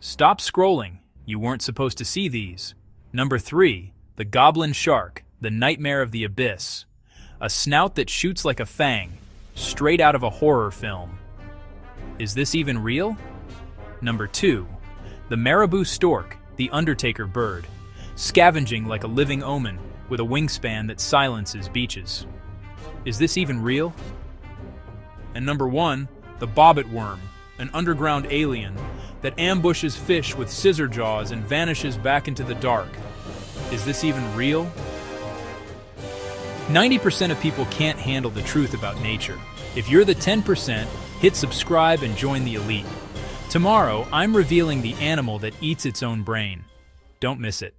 Stop scrolling. You weren't supposed to see these. Number 3. The Goblin Shark, the Nightmare of the Abyss. A snout that shoots like a fang, straight out of a horror film. Is this even real? Number 2. The Marabou Stork, the Undertaker bird, scavenging like a living omen with a wingspan that silences beaches. Is this even real? And number 1, the Bobbit Worm, an underground alien that ambushes fish with scissor jaws and vanishes back into the dark. Is this even real? 90% of people can't handle the truth about nature. If you're the 10%, hit subscribe and join the elite. Tomorrow, I'm revealing the animal that eats its own brain. Don't miss it.